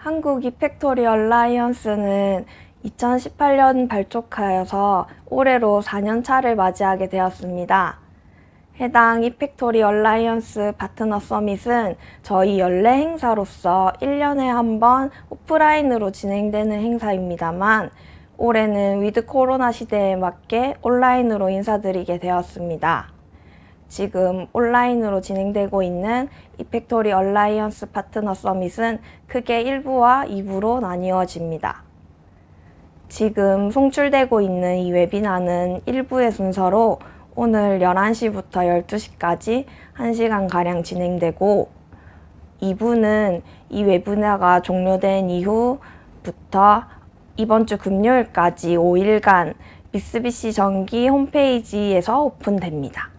한국 이팩토리 얼라이언스는 2018년 발족하여서 올해로 4년 차를 맞이하게 되었습니다. 해당 이팩토리 얼라이언스 파트너 서밋은 저희 연례 행사로서 1년에 한 번 오프라인으로 진행되는 행사입니다만 올해는 위드 코로나 시대에 맞게 온라인으로 인사드리게 되었습니다. 지금 온라인으로 진행되고 있는 이팩토리 얼라이언스 파트너 서밋은 크게 1부와 2부로 나뉘어집니다. 지금 송출되고 있는 이 웨비나는 1부의 순서로 오늘 11시부터 12시까지 1시간가량 진행되고 2부는 이 웨비나가 종료된 이후부터 이번 주 금요일까지 5일간 미쓰비시 전기 홈페이지에서 오픈됩니다.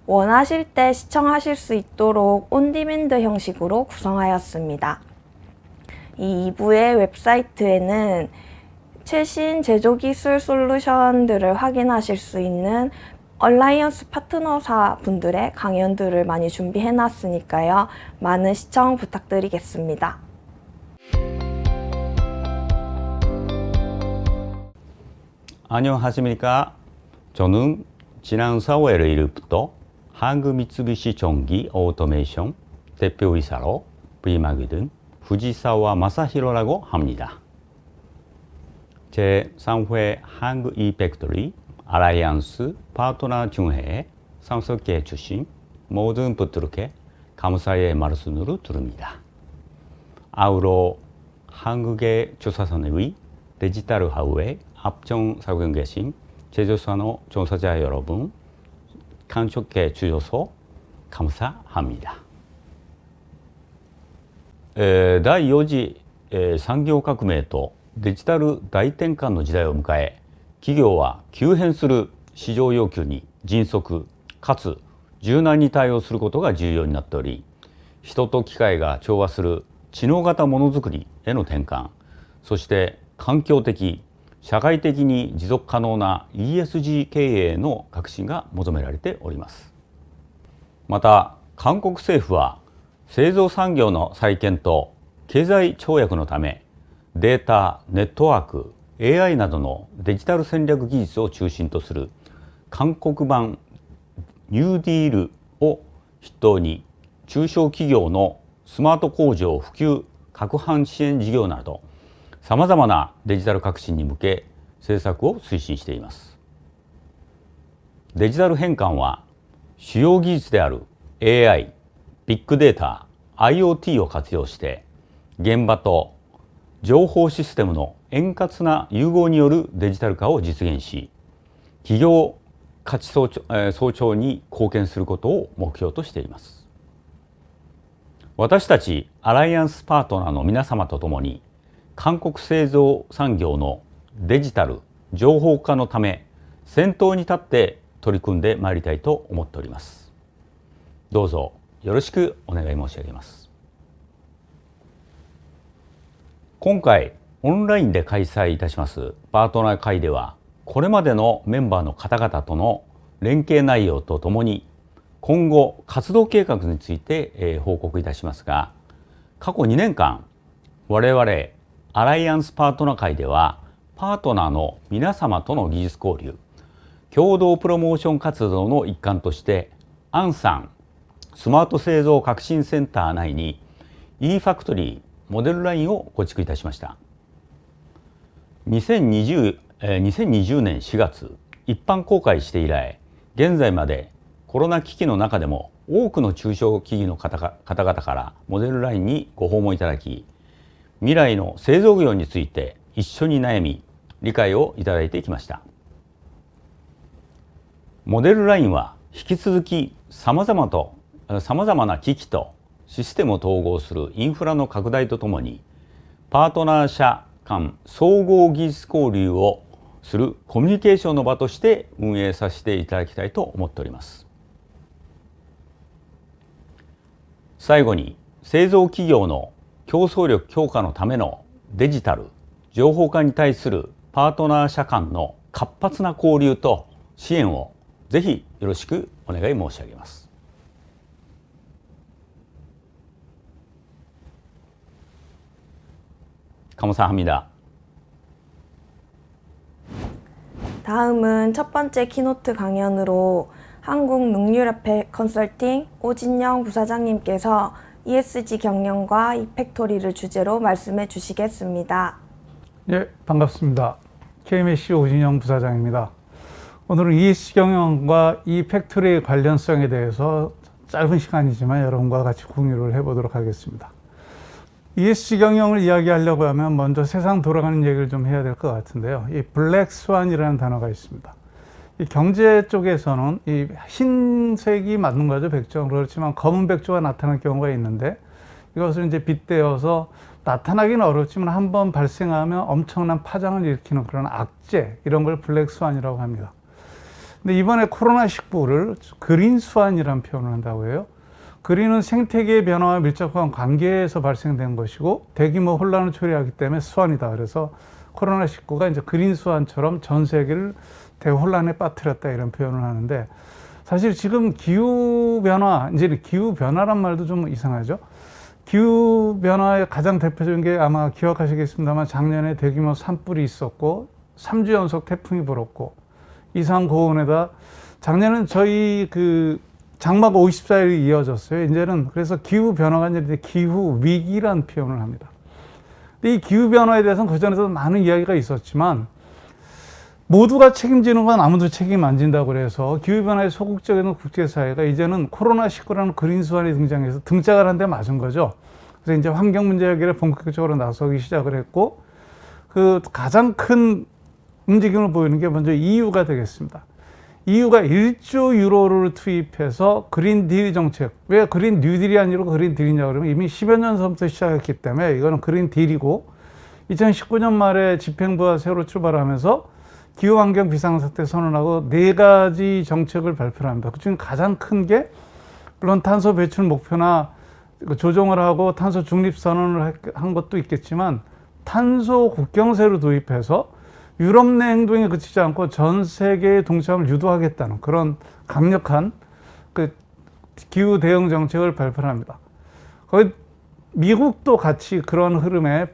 원하실 때 시청하실 수 있도록 온디맨드 형식으로 구성하였습니다. 이 2부의 웹사이트에는 최신 제조기술 솔루션들을 확인하실 수 있는 얼라이언스 파트너사 분들의 강연들을 많이 준비해 놨으니까요. 많은 시청 부탁드리겠습니다. 안녕하십니까? 저는 지난 4월 1일부터 한국 미쓰비시 전기 오토메이션 대표이사로 부임하게 된 후지사와 마사히로라고 합니다. 제3회 한국 이팩토리 알라이언스 파트너 중회에 참석해 주신 모든 분들께 감사의 말씀을 드립니다. 아울러 한국의 조사선의 디지털화에 앞장서고 계신 제조산업 종사자 여러분 간척해 주셔서 감사합니다.第4次産業革命とデジタル大転換の時代を迎え、企業は急変する市場要求に迅速かつ柔軟に対応することが重要になっており、人と機械が調和する知能型ものづくりへの転換、そして環境的社会的に持続可能な ESG 経営の革新が求められております。また韓国政府は製造産業の再建と経済跳躍のためデータ、ネットワーク、AI などのデジタル戦略技術を中心とする韓国版ニューディールを筆頭に中小企業のスマート工場普及拡販支援事業などさまざまなデジタル革新に向け政策を推進しています。デジタル変換は主要技術である AI、ビッグデータ、IoT を活用して現場と情報システムの円滑な融合によるデジタル化を実現し、企業価値創造に貢献することを目標としています。私たちアライアンスパートナーの皆様と共に韓国製造産業のデジタル情報化のため先頭に立って取り組んでまいりたいと思っております。どうぞよろしくお願い申し上げます。今回オンラインで開催いたしますパートナー会では、これまでのメンバーの方々との連携内容とともに今後活動計画について報告いたしますが、過去2年間我々アライアンスパートナー会ではパートナーの皆様との技術交流、共同プロモーション活動の一環としてアンさんスマート製造革新センター内に e ファクトリーモデルラインを構築いたしました。2020年4月一般公開して以来、現在までコロナ危機の中でも多くの中小企業の方々からモデルラインにご訪問いただき、未来の製造業について一緒に悩み理解をいただいてきました。モデルラインは引き続きさまざまな機器とシステムを統合するインフラの拡大とともに、パートナー社間総合技術交流をするコミュニケーションの場として運営させていただきたいと思っております。最後に製造企業の競争力強化のためのデジタル情報化に対するパートナー社間の活発な交流と支援をぜひよろしくお願い申し上げます。 감사합니다. 다음은 첫 번째 키노트 강연으로 한국능률협회 컨설팅 오진영 부사장님께서 ESG 경영과 이팩토리를 주제로 말씀해 주시겠습니다. 예, 반갑습니다. KMSC 오진영 부사장입니다. 오늘은 ESG 경영과 이팩토리의 관련성에 대해서 짧은 시간이지만 여러분과 같이 공유를 해보도록 하겠습니다. ESG 경영을 이야기하려고 하면 먼저 세상 돌아가는 얘기를 좀 해야 될 것 같은데요. 이 블랙 스완이라는 단어가 있습니다. 이 경제 쪽에서는 이 흰색이 맞는 거죠, 백조. 그렇지만 검은 백조가 나타날 경우가 있는데 이것을 이제 빗대어서 나타나기는 어렵지만 한번 발생하면 엄청난 파장을 일으키는 그런 악재, 이런 걸 블랙 스완이라고 합니다. 근데 이번에 코로나19를 그린 스완이라는 표현을 한다고 해요. 그린은 생태계의 변화와 밀접한 관계에서 발생된 것이고 대규모 혼란을 초래하기 때문에 스완이다. 그래서 코로나19가 이제 그린 스완처럼 전 세계를 대혼란에 빠뜨렸다, 이런 표현을 하는데, 사실 지금 기후변화, 이제 기후변화란 말도 좀 이상하죠. 기후변화의 가장 대표적인 게 아마 기억하시겠습니다만 작년에 대규모 산불이 있었고 3주 연속 태풍이 불었고 이상 고온에다 작년은 저희 장마가 54일이 이어졌어요. 이제는 그래서 기후변화가 아니라 기후위기라는 표현을 합니다. 근데 이 기후변화에 대해서는 그전에도 많은 이야기가 있었지만 모두가 책임지는 건 아무도 책임 안 진다고 그래서 기후변화에 소극적인 국제사회가 이제는 코로나19라는 그린스완이 등장해서 등짝을 한 대 맞은 거죠. 그래서 이제 환경 문제 해결에 본격적으로 나서기 시작을 했고, 가장 큰 움직임을 보이는 게 먼저 EU가 되겠습니다. EU가 1조 유로를 투입해서 그린 딜 정책, 왜 그린 뉴딜이 아니고 그린 딜이냐 그러면 이미 10여 년 전부터 시작했기 때문에 이거는 그린 딜이고, 2019년 말에 집행부가 새로 출발하면서 기후환경 비상사태 선언하고 4가지 정책을 발표를 합니다. 그중에 가장 큰 게 물론 탄소 배출 목표나 조정을 하고 탄소 중립 선언을 한 것도 있겠지만 탄소 국경세를 도입해서 유럽 내 행동에 그치지 않고 전 세계의 동참을 유도하겠다는 그런 강력한 기후 대응 정책을 발표를 합니다. 거의 미국도 같이 그런 흐름에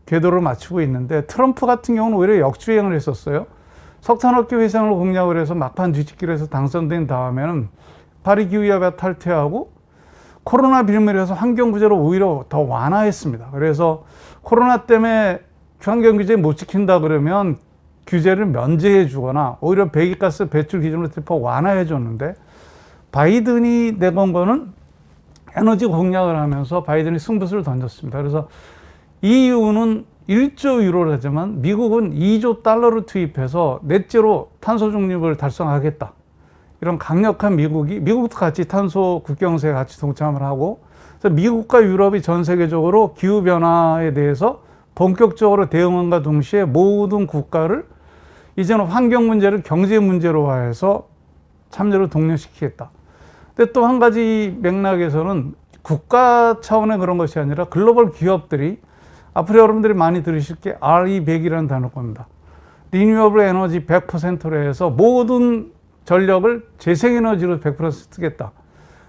궤도를 맞추고 있는데, 트럼프 같은 경우는 오히려 역주행을 했었어요. 석탄업계 회생을 공약을 해서 막판 뒤집기를 해서 당선된 다음에는 파리 기후협약 탈퇴하고 코로나 빌미를 해서 환경 부재를 오히려 더 완화했습니다. 그래서 코로나 때문에 환경 규제 못 지킨다 그러면 규제를 면제해 주거나 오히려 배기가스 배출 기준을 대폭 완화해 줬는데, 바이든이 내건 거는 에너지 공약을 하면서 바이든이 승부수를 던졌습니다. 그래서 EU는 1조 유로를 하지만 미국은 2조 달러를 투입해서 넷째로 탄소 중립을 달성하겠다. 이런 강력한 미국도 같이 탄소 국경세에 같이 동참을 하고, 그래서 미국과 유럽이 전 세계적으로 기후변화에 대해서 본격적으로 대응함과 동시에 모든 국가를 이제는 환경 문제를 경제 문제로화해서 참여를 독려시키겠다. 근데 또 한 가지 맥락에서는 국가 차원의 그런 것이 아니라 글로벌 기업들이, 앞으로 여러분들이 많이 들으실 게 RE100이라는 단어일 겁니다. 리뉴어블 에너지 100%로 해서 모든 전력을 재생에너지로 100% 쓰겠다.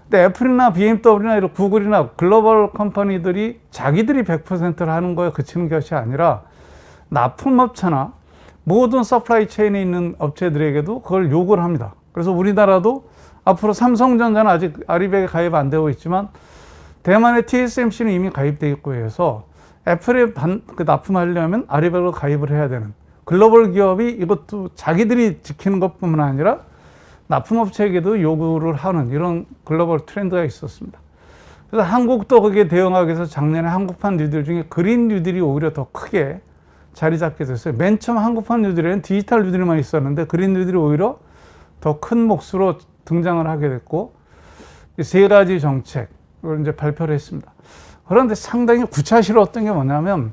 근데 애플이나 BMW나 이런 구글이나 글로벌 컴퍼니들이 자기들이 100%를 하는 거에 그치는 것이 아니라 납품업체나 모든 서플라이 체인에 있는 업체들에게도 그걸 요구를 합니다. 그래서 우리나라도 앞으로 삼성전자는 아직 RE100에 가입 안 되고 있지만 대만의 TSMC는 이미 가입되어 있고 해서 애플에 납품하려면 RE100을 가입을 해야 되는, 글로벌 기업이 이것도 자기들이 지키는 것뿐만 아니라 납품업체에게도 요구를 하는 이런 글로벌 트렌드가 있었습니다. 그래서 한국도 거기에 대응하기 위해서 작년에 한국판 뉴딜 중에 그린 뉴딜이 오히려 더 크게 자리 잡게 됐어요. 맨 처음 한국판 뉴딜에는 디지털 뉴딜만 있었는데 그린 뉴딜이 오히려 더 큰 몫으로 등장을 하게 됐고, 이 3가지 정책을 이제 발표를 했습니다. 그런데 상당히 구차스러웠던 게 뭐냐면,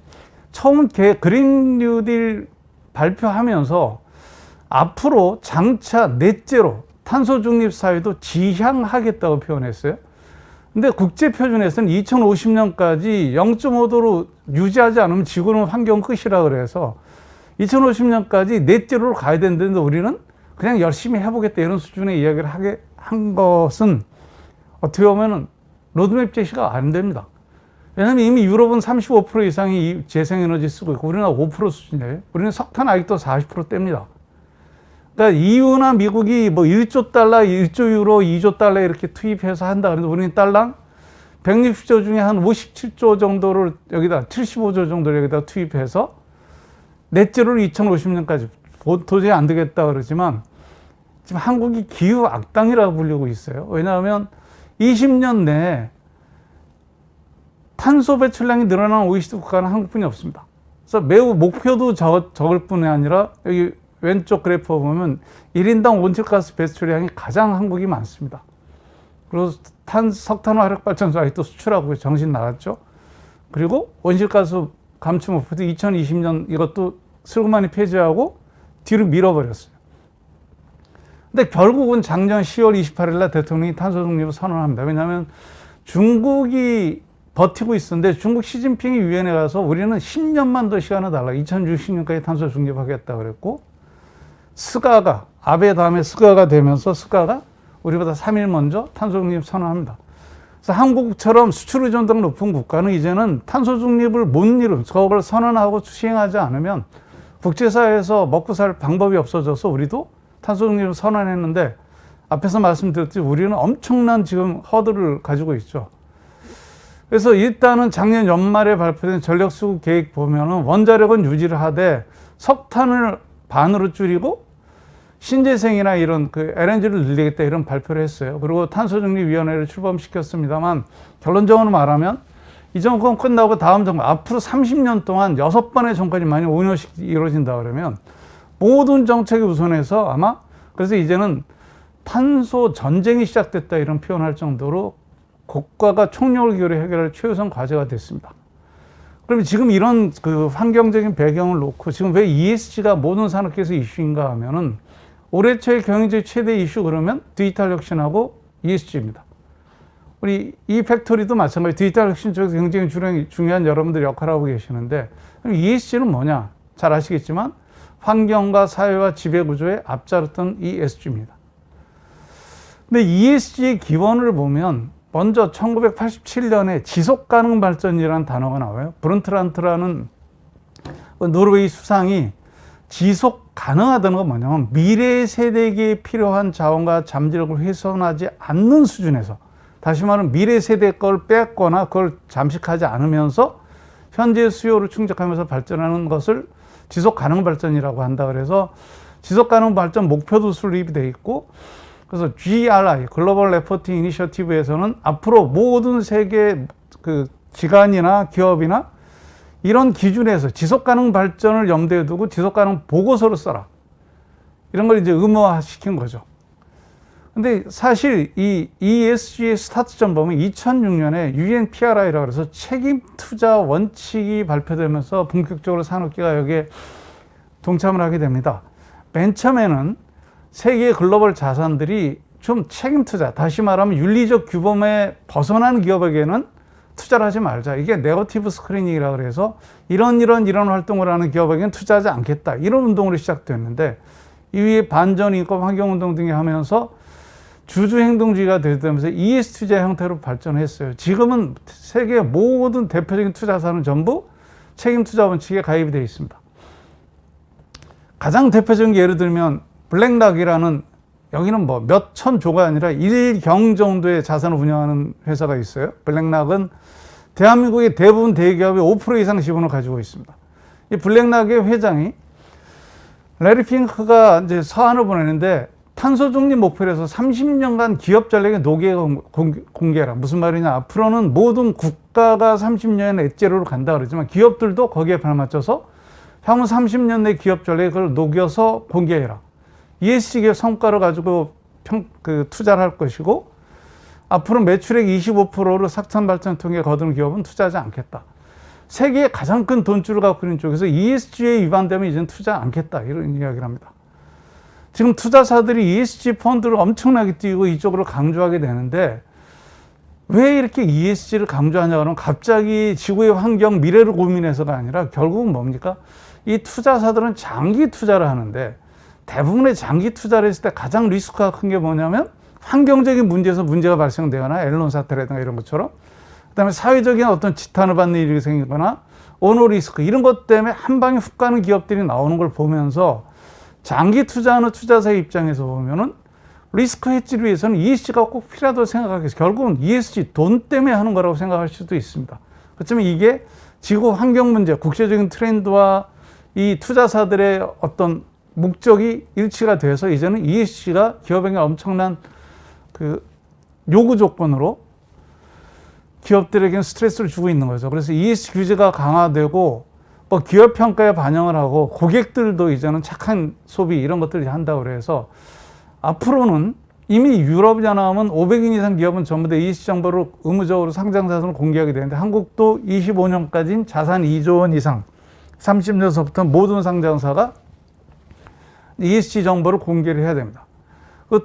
처음 그린 뉴딜 발표하면서 앞으로 장차 넷째로 탄소 중립 사회도 지향하겠다고 표현했어요. 근데 국제 표준에서는 2050년까지 0.5도로 유지하지 않으면 지구는 환경 끝이라 그래서 2050년까지 넷째로로 가야 되는데 우리는 그냥 열심히 해보겠다, 이런 수준의 이야기를 한 것은 어떻게 보면 로드맵 제시가 안 됩니다. 왜냐하면 이미 유럽은 35% 이상이 재생에너지 쓰고 있고 우리는 5% 수준이에요. 우리는 석탄 아직도 40%대입니다. 그러니까 EU나 미국이 뭐 1조 달러, 1조 유로, 2조 달러 이렇게 투입해서 한다 그래도 우리는 달랑 160조 중에 한 57조 정도를 여기다 75조 정도를 여기다 투입해서 넷제로를 2050년까지 도저히 안 되겠다 그러지만 지금 한국이 기후 악당이라고 불리고 있어요. 왜냐하면 20년 내에 탄소 배출량이 늘어난 OECD 국가는 한국뿐이 없습니다. 그래서 매우 목표도 적을 뿐이 아니라 여기 왼쪽 그래프 보면 1인당 온실가스 배출량이 가장 한국이 많습니다. 그리고 석탄 화력발전소 아직도 수출하고 정신 나갔죠. 그리고 온실가스 감축 목표도 2020년 이것도 슬그머니 폐지하고 뒤로 밀어버렸어요. 근데 결국은 작년 10월 28일 날 대통령이 탄소 중립을 선언합니다. 왜냐하면 중국이 버티고 있었는데 중국 시진핑이 유엔에 가서 우리는 10년만 더 시간을 달라. 2060년까지 탄소 중립하겠다 그랬고 스가가 아베 다음에 스가가 되면서 스가가 우리보다 3일 먼저 탄소 중립 선언합니다. 그래서 한국처럼 수출 의존도가 높은 국가는 이제는 탄소 중립을 못 이룬 저걸 선언하고 시행하지 않으면 국제사회에서 먹고 살 방법이 없어져서 우리도 탄소 중립을 선언했는데 앞에서 말씀드렸듯이 우리는 엄청난 지금 허들을 가지고 있죠. 그래서 일단은 작년 연말에 발표된 전력수급 계획 보면은 원자력은 유지를 하되 석탄을 반으로 줄이고 신재생이나 이런 그 LNG를 늘리겠다 이런 발표를 했어요. 그리고 탄소중립위원회를 출범시켰습니다만 결론적으로 말하면 이 정권 끝나고 다음 정권 앞으로 30년 동안 6번의 정권이 만약 5년씩 이루어진다 그러면 모든 정책이 우선해서 아마 그래서 이제는 탄소 전쟁이 시작됐다 이런 표현할 정도로 국가가 총력을 기울여 해결할 최우선 과제가 됐습니다. 그럼 지금 이런 그 환경적인 배경을 놓고 지금 왜 ESG가 모든 산업계에서 이슈인가 하면은 올해 초에 경제적 최대 이슈 그러면 디지털 혁신하고 ESG입니다. 우리 이팩토리도 마찬가지 디지털 혁신 쪽에서 굉장히 중요한 여러분들 역할을 하고 계시는데 그럼 ESG는 뭐냐? 잘 아시겠지만 환경과 사회와 지배구조에 앞자랐던 ESG입니다. 근데 ESG의 기원을 보면 먼저 1987년에 지속가능 발전이라는 단어가 나와요. 브룬트란트라는 노르웨이 수상이 지속 가능하다는 건 뭐냐면 미래 세대에게 필요한 자원과 잠재력을 훼손하지 않는 수준에서 다시 말하면 미래 세대 걸 뺏거나 그걸 잠식하지 않으면서 현재 수요를 충족하면서 발전하는 것을 지속 가능 발전이라고 한다. 그래서 지속 가능 발전 목표도 수립이 돼 있고 그래서 GRI, 글로벌 레포팅 이니셔티브에서는 앞으로 모든 세계 그 기관이나 기업이나 이런 기준에서 지속가능 발전을 염두에 두고 지속가능 보고서를 써라. 이런 걸 이제 의무화시킨 거죠. 근데 사실 이 ESG의 스타트점 보면 2006년에 UNPRI라고 해서 책임 투자 원칙이 발표되면서 본격적으로 산업계가 여기에 동참을 하게 됩니다. 맨 처음에는 세계의 글로벌 자산들이 좀 책임 투자, 다시 말하면 윤리적 규범에 벗어난 기업에게는 투자를 하지 말자. 이게 네거티브 스크리닝이라고 그래서 이런 활동을 하는 기업에게는 투자하지 않겠다. 이런 운동으로 시작됐는데 이후에 반전인권 환경운동 등이 하면서 주주행동주의가 되면서 ES 투자 형태로 발전했어요. 지금은 세계 모든 대표적인 투자사는 전부 책임 투자 원칙에 가입이 되어 있습니다. 가장 대표적인 예를 들면 블랙락이라는 여기는 뭐 몇천 조가 아니라 1경 정도의 자산을 운영하는 회사가 있어요. 블랙락은 대한민국의 대부분 대기업의 5% 이상 지분을 가지고 있습니다. 이 블랙락의 회장이 레리 핑크가 이제 서한을 보내는데 탄소 중립 목표로 해서 30년간 기업 전략의 노계 공개라. 무슨 말이냐? 앞으로는 모든 국가가 30년에 넷제로로 간다 그러지만 기업들도 거기에 발맞춰서 향후 30년 내 기업 전략에 그걸 녹여서 공개해라. ESG 성과를 가지고 투자를 할 것이고 앞으로 매출액 25%를 석탄 발전을 통해 거둔 기업은 투자하지 않겠다. 세계의 가장 큰 돈줄을 갖고 있는 쪽에서 ESG에 위반되면 이제는 투자 않겠다. 이런 이야기를 합니다. 지금 투자사들이 ESG 펀드를 엄청나게 띄우고 이쪽으로 강조하게 되는데 왜 이렇게 ESG를 강조하냐 하면 갑자기 지구의 환경 미래를 고민해서가 아니라 결국은 뭡니까? 이 투자사들은 장기 투자를 하는데 대부분의 장기 투자를 했을 때 가장 리스크가 큰 게 뭐냐면 환경적인 문제에서 문제가 발생되거나 앨런 사태라든가 이런 것처럼 그다음에 사회적인 어떤 지탄을 받는 일이 생기거나 오너 리스크 이런 것 때문에 한 방에 훅 가는 기업들이 나오는 걸 보면서 장기 투자하는 투자자의 입장에서 보면은 리스크 해지를 위해서는 ESG가 꼭 필요하다고 생각하겠어요. 결국은 ESG 돈 때문에 하는 거라고 생각할 수도 있습니다. 그렇지만 이게 지구 환경 문제, 국제적인 트렌드와 이 투자사들의 어떤 목적이 일치가 돼서 이제는 ESG가 기업에게 엄청난 그 요구 조건으로 기업들에게는 스트레스를 주고 있는 거죠. 그래서 ESG 규제가 강화되고 뭐 기업 평가에 반영을 하고 고객들도 이제는 착한 소비 이런 것들을 한다고 그래서 앞으로는 이미 유럽연합은 500인 이상 기업은 전부 다 ESG 정보를 의무적으로 상장자산을 공개하게 되는데 한국도 25년까지는 자산 2조 원 이상 30년서부터 모든 상장사가 ESG 정보를 공개를 해야 됩니다.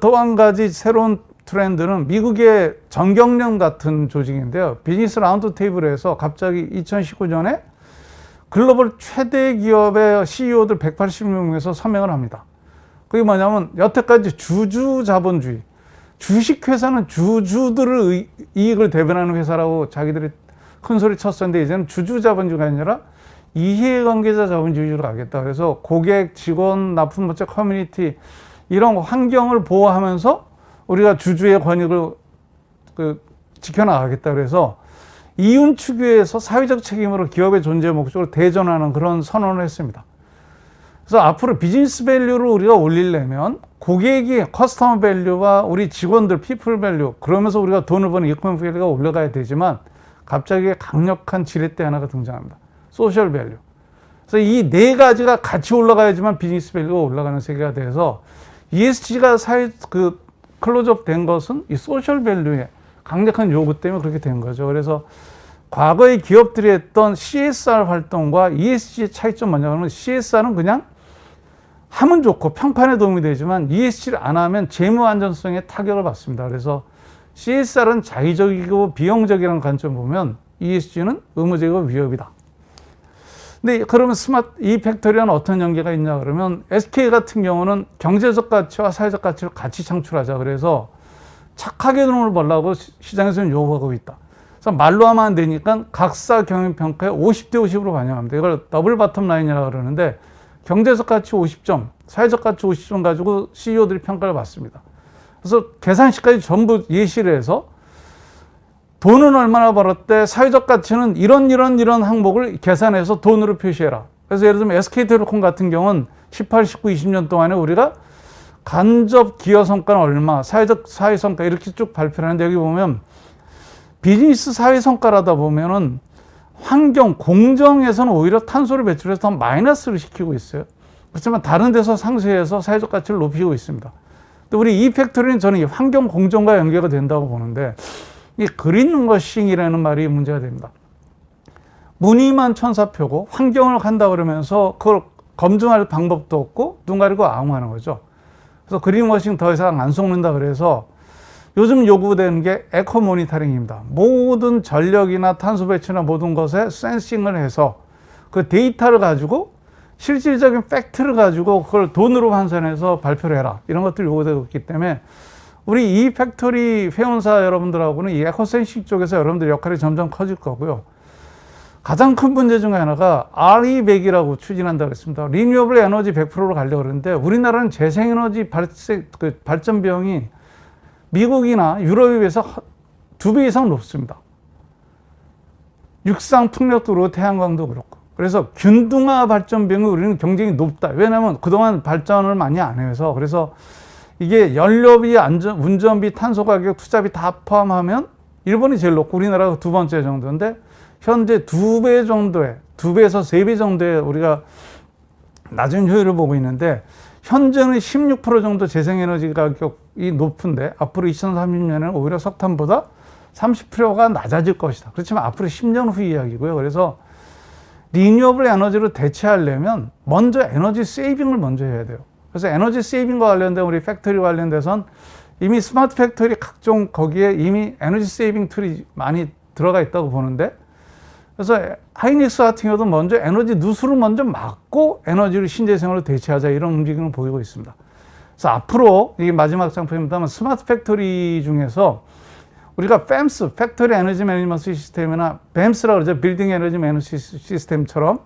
또 한 가지 새로운 트렌드는 미국의 정경련 같은 조직인데요. 비즈니스 라운드 테이블에서 갑자기 2019년에 글로벌 최대 기업의 CEO들 180명에서 서명을 합니다. 그게 뭐냐면 여태까지 주주 자본주의, 주식회사는 주주들의 이익을 대변하는 회사라고 자기들이 큰 소리 쳤었는데 이제는 주주 자본주의가 아니라 이해관계자 자본주의로 가겠다. 그래서 고객, 직원, 납품업체, 커뮤니티 이런 환경을 보호하면서 우리가 주주의 권익을 지켜나가겠다. 그래서 이윤 추구에서 사회적 책임으로 기업의 존재 목적으로 대전하는 그런 선언을 했습니다. 그래서 앞으로 비즈니스 밸류를 우리가 올리려면 고객이 커스터머 밸류와 우리 직원들 피플 밸류 그러면서 우리가 돈을 버는 이코노미 밸류가 올라가야 되지만 갑자기 강력한 지렛대 하나가 등장합니다. 소셜 밸류. 그래서 이 네 가지가 같이 올라가야지만 비즈니스 밸류가 올라가는 세계가 돼서 ESG가 클로즈업 된 것은 이 소셜 밸류의 강력한 요구 때문에 그렇게 된 거죠. 그래서 과거의 기업들이 했던 CSR 활동과 ESG의 차이점 뭐냐면 CSR은 그냥 하면 좋고 평판에 도움이 되지만 ESG를 안 하면 재무 안전성에 타격을 받습니다. 그래서 CSR은 자의적이고 비용적이라는 관점 보면 ESG는 의무적이고 위협이다. 근데 그러면 스마트 이팩토리와는 어떤 연계가 있냐 그러면 SK 같은 경우는 경제적 가치와 사회적 가치를 같이 창출하자. 그래서 착하게 돈을 벌라고 시장에서는 요구하고 있다. 그래서 말로 하면 안 되니까 각사 경영평가에 50대 50으로 반영합니다. 이걸 더블 바텀 라인이라고 그러는데 경제적 가치 50점, 사회적 가치 50점 가지고 CEO들이 평가를 받습니다. 그래서 계산식까지 전부 예시를 해서 돈은 얼마나 벌었대, 사회적 가치는 이런 항목을 계산해서 돈으로 표시해라. 그래서 예를 들면 SK텔레콤 같은 경우는 18, 19, 20년 동안에 우리가 간접 기여 성과는 얼마, 사회적 사회 성과 이렇게 쭉 발표를 하는데 여기 보면 비즈니스 사회 성과라다 보면은 환경, 공정에서는 오히려 탄소를 배출해서 더 마이너스를 시키고 있어요. 그렇지만 다른 데서 상쇄해서 사회적 가치를 높이고 있습니다. 또 우리 이팩토리는 저는 이 환경 공정과 연계가 된다고 보는데 이 그린워싱이라는 말이 문제가 됩니다. 무늬만 천사표고 환경을 간다 그러면서 그걸 검증할 방법도 없고 눈 가리고 아웅하는 거죠. 그래서 그린워싱 더 이상 안 속는다 그래서 요즘 요구되는 게 에코 모니터링입니다. 모든 전력이나 탄소 배출이나 모든 것에 센싱을 해서 그 데이터를 가지고 실질적인 팩트를 가지고 그걸 돈으로 환산해서 발표를 해라. 이런 것들이 요구되고 있기 때문에 우리 이 팩토리 회원사 여러분들하고는 이 에코 센싱 쪽에서 여러분들 역할이 점점 커질 거고요. 가장 큰 문제 중에 하나가 RE100이라고 추진한다고 했습니다. 리뉴어블 에너지 100%로 가려고 그러는데 우리나라는 재생에너지 발전 비용이 미국이나 유럽에 비해서 2배 이상 높습니다. 육상 풍력도 그렇고 태양광도 그렇고. 그래서 균등화 발전 비용이 우리는 경쟁이 높다. 왜냐하면 그동안 발전을 많이 안 해서. 그래서 이게 연료비, 운전비, 탄소 가격, 투자비 다 포함하면 일본이 제일 높고 우리나라가 두 번째 정도인데 현재 2배 정도의 2배에서 3배 정도의 우리가 낮은 효율을 보고 있는데 현재는 16% 정도 재생에너지 가격이 높은데 앞으로 2030년에는 오히려 석탄보다 30%가 낮아질 것이다. 그렇지만 앞으로 10년 후 이야기고요. 그래서 리뉴어블 에너지로 대체하려면 먼저 에너지 세이빙을 먼저 해야 돼요. 그래서 에너지 세이빙과 관련된 우리 팩토리 관련돼서는 이미 스마트 팩토리 각종 거기에 이미 에너지 세이빙 툴이 많이 들어가 있다고 보는데 그래서 하이닉스 같은 경우도 먼저 에너지 누수를 먼저 막고 에너지를 신재생으로 대체하자 이런 움직임을 보이고 있습니다. 그래서 앞으로 이게 마지막 장표입니다만 스마트 팩토리 중에서 우리가 FEMS, 팩토리 에너지 매니지먼트 시스템이나 BEMS라고 그러죠. 빌딩 에너지 매니지먼트 시스템처럼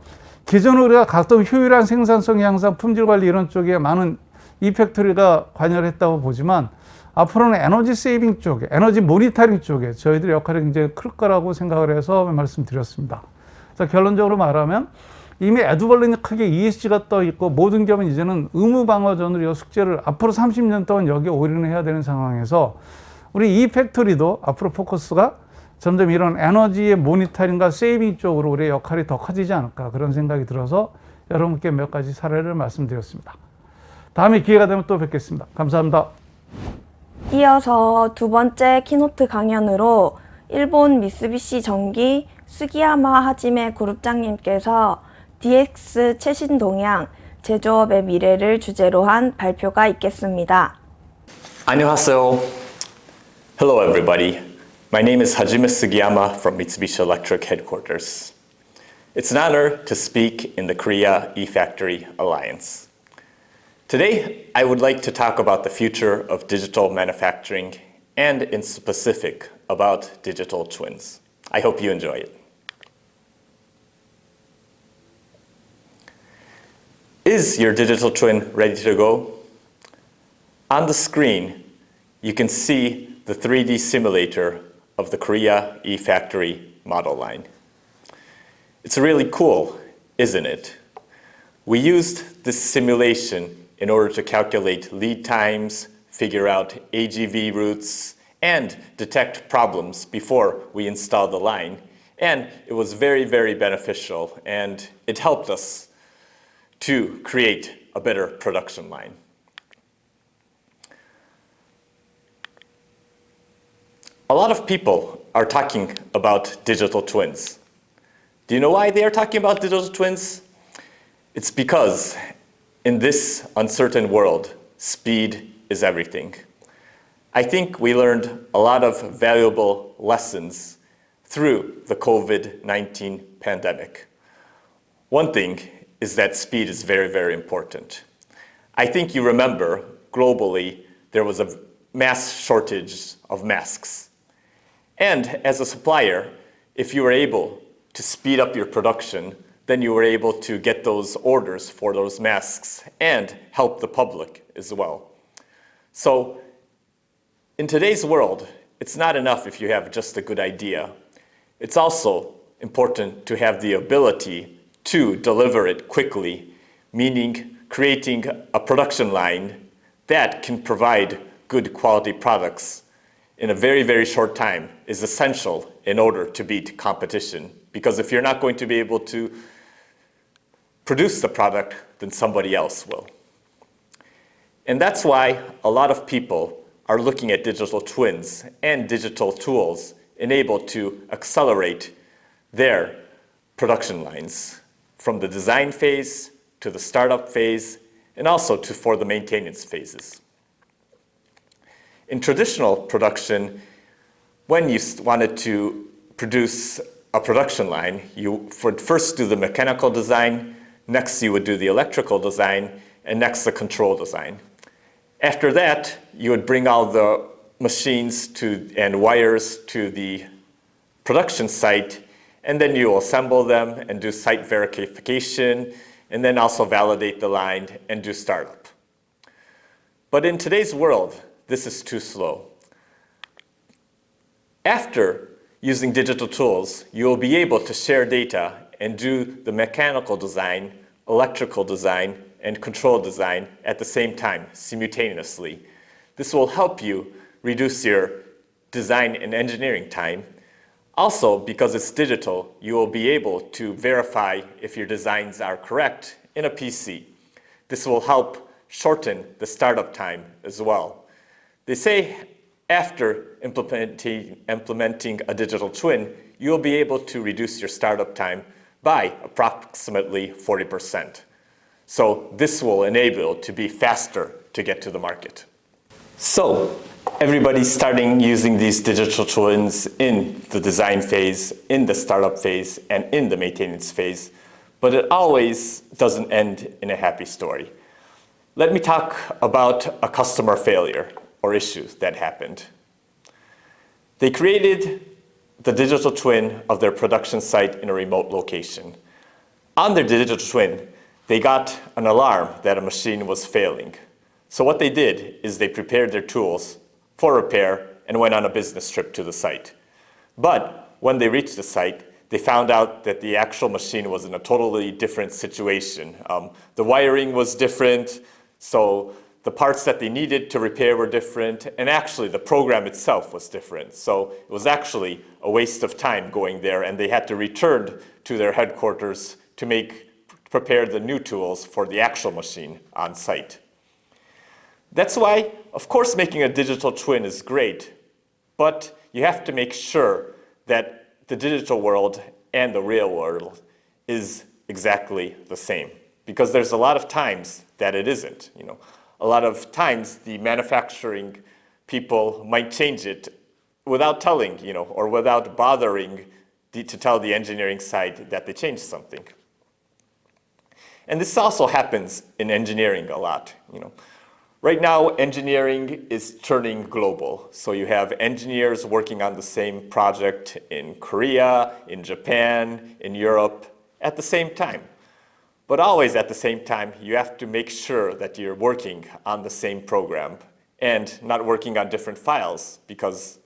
기존에 우리가 각종 효율한 생산성 향상, 품질 관리 이런 쪽에 많은 이팩토리가 관여를 했다고 보지만 앞으로는 에너지 세이빙 쪽에, 에너지 모니터링 쪽에 저희들의 역할이 굉장히 클 거라고 생각을 해서 말씀드렸습니다. 그래서 결론적으로 말하면 이미 에듀벌린이 크게 ESG가 떠 있고 모든 기업은 이제는 의무 방어전으로 이 숙제를 앞으로 30년 동안 여기에 올인을 해야 되는 상황에서 우리 이팩토리도 앞으로 포커스가 점점 이런 에너지의 모니터링과 세이빙 쪽으로 우리의 역할이 더 커지지 않을까 그런 생각이 들어서 여러분께 몇 가지 사례를 말씀드렸습니다. 다음에 기회가 되면 또 뵙겠습니다. 감사합니다. 이어서 두 번째 키노트 강연으로 일본 미쓰비시 전기 스기야마 하지메 그룹장님께서 DX 최신 동향, 제조업의 미래를 주제로 한 발표가 있겠습니다. 안녕하세요. Hello everybody. My name is Hajime Sugiyama from Mitsubishi Electric headquarters. It's an honor to speak in the Korea eFactory Alliance. Today, I would like to talk about the future of digital manufacturing and in specific about digital twins. I hope you enjoy it. Is your digital twin ready to go? On the screen, you can see the 3D simulator of the Korea eFactory model line. It's really cool, isn't it? We used this simulation in order to calculate lead times, figure out AGV routes, and detect problems before we installed the line. And it was very, very beneficial, and it helped us to create a better production line. A lot of people are talking about digital twins. Do you know why they are talking about digital twins? It's because in this uncertain world, speed is everything. I think we learned a lot of valuable lessons through the COVID-19 pandemic. One thing is that speed is very, very important. I think you remember globally there was a mass shortage of masks. And as a supplier, if you were able to speed up your production, then you were able to get those orders for those masks and help the public as well. So in today's world, it's not enough if you have just a good idea. It's also important to have the ability to deliver it quickly, meaning creating a production line that can provide good quality products in a very, very short time is essential in order to beat competition. Because if you're not going to be able to produce the product, then somebody else will. And that's why a lot of people are looking at digital twins and digital tools enabled to accelerate their production lines from the design phase to the startup phase and also for the maintenance phases. In traditional production, when you wanted to produce a production line, you would first do the mechanical design, next you would do the electrical design, and next the control design. After that, you would bring all the machines and wires to the production site, and then you assemble them and do site verification, and then also validate the line and do startup. But in today's world, this is too slow. After using digital tools, you will be able to share data and do the mechanical design, electrical design, and control design at the same time, simultaneously. This will help you reduce your design and engineering time. Also, because it's digital, you will be able to verify if your designs are correct in a PC. This will help shorten the startup time as well. They say after implementing a digital twin, you'll be able to reduce your startup time by approximately 40%. So this will enable to be faster to get to the market. So everybody's starting using these digital twins in the design phase, in the startup phase, and in the maintenance phase, but it always doesn't end in a happy story. Let me talk about a customer failure or issue that happened. They created the digital twin of their production site in a remote location. On their digital twin, they got an alarm that a machine was failing. So what they did is they prepared their tools for repair and went on a business trip to the site. But when they reached the site, they found out that the actual machine was in a totally different situation. The wiring was different, so the parts that they needed to repair were different, and actually the program itself was different. So it was actually a waste of time going there, and they had to return to their headquarters to prepare the new tools for the actual machine on site. That's why, of course, making a digital twin is great, but you have to make sure that the digital world and the real world is exactly the same, because there's a lot of times that it isn't. A lot of times the manufacturing people might change it without telling, or without bothering to tell the engineering side that they changed something. And this also happens in engineering a lot. Right now, engineering is turning global. So you have engineers working on the same project in Korea, in Japan, in Europe at the same time. But always at the same time, you have to make sure that you're working on the same program and not working on different files because,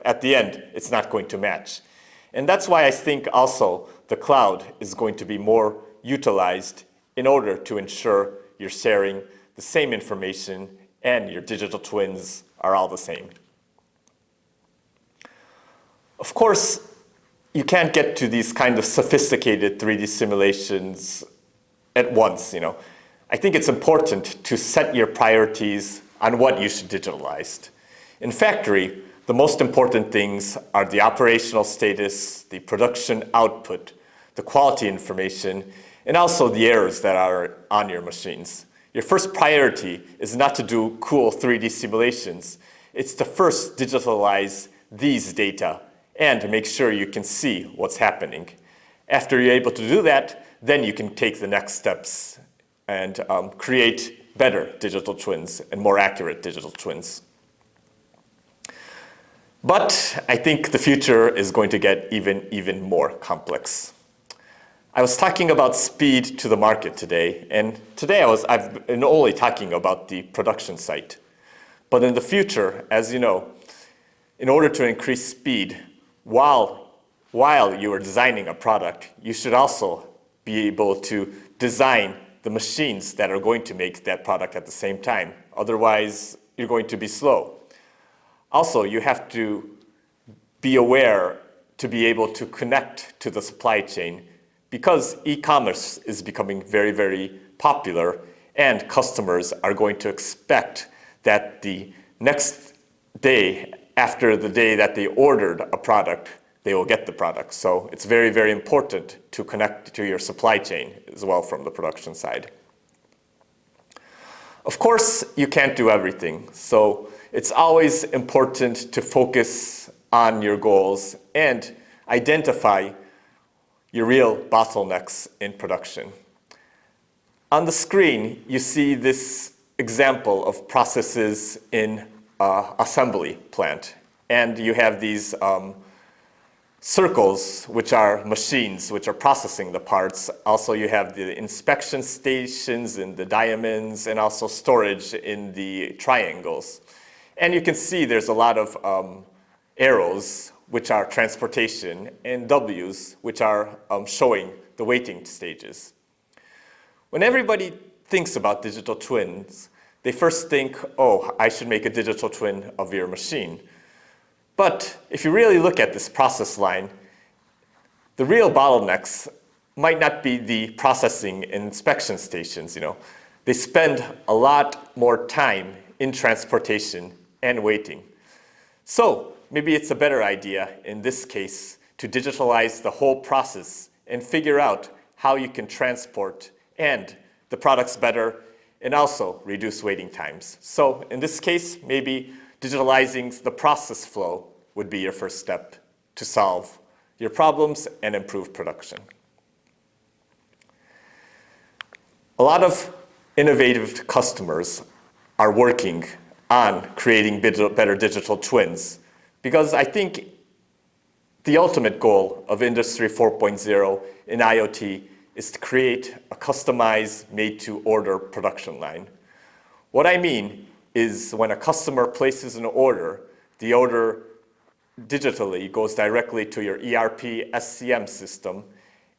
at the end, it's not going to match. And that's why I think also the cloud is going to be more utilized in order to ensure you're sharing the same information and your digital twins are all the same. Of course, you can't get to these kind of sophisticated 3D simulations at once. I think it's important to set your priorities on what you should digitalize. In factory, the most important things are the operational status, the production output, the quality information, and also the errors that are on your machines. Your first priority is not to do cool 3D simulations. It's to first digitalize these data and to make sure you can see what's happening. After you're able to do that, then you can take the next steps and create better digital twins and more accurate digital twins. But I think the future is going to get even more complex. I was talking about speed to the market today, and today I've been only talking about the production site. But in the future, as you know, in order to increase speed while you are designing a product, you should also be able to design the machines that are going to make that product at the same time. Otherwise, you're going to be slow. Also, you have to be aware to be able to connect to the supply chain because e-commerce is becoming very, very popular and customers are going to expect that the next day after the day that they ordered a product, they will get the product. So it's very, very important to connect to your supply chain as well from the production side. Of course, you can't do everything. So it's always important to focus on your goals and identify your real bottlenecks in production. On the screen, you see this example of processes in assembly plant. And you have these circles, which are machines, which are processing the parts. Also, you have the inspection stations in the diamonds and also storage in the triangles. And you can see there's a lot of arrows, which are transportation, and W's, which are showing the waiting stages. When everybody thinks about digital twins, they first think, oh, I should make a digital twin of your machine. But if you really look at this process line, the real bottlenecks might not be the processing and inspection stations. They spend a lot more time in transportation and waiting. So maybe it's a better idea in this case to digitalize the whole process and figure out how you can transport and the products better and also reduce waiting times. So in this case, maybe digitalizing the process flow would be your first step to solve your problems and improve production. A lot of innovative customers are working on creating better digital twins Because I think the ultimate goal of Industry 4.0 in IoT is to create a customized, made-to-order production line. What I mean is when a customer places an order, the order digitally goes directly to your ERP SCM system,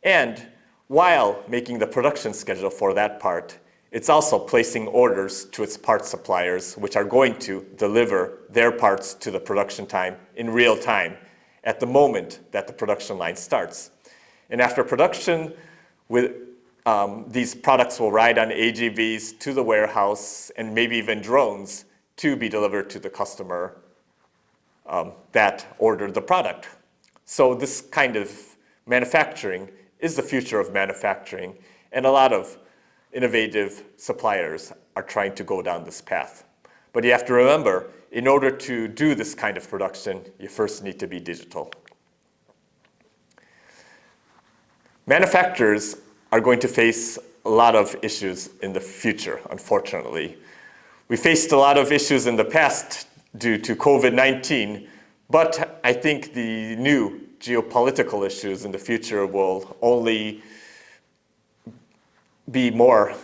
and while making the production schedule for that part, it's also placing orders to its parts suppliers, which are going to deliver their parts to the production time in real time at the moment that the production line starts. And after production, these products will ride on AGVs to the warehouse and maybe even drones to be delivered to the customer that ordered the product. So this kind of manufacturing is the future of manufacturing, and a lot of innovative suppliers are trying to go down this path. But you have to remember, in order to do this kind of production, you first need to be digital. Manufacturers are going to face a lot of issues in the future, unfortunately. We faced a lot of issues in the past due to COVID-19, but I think the new geopolitical issues in the future will only be more,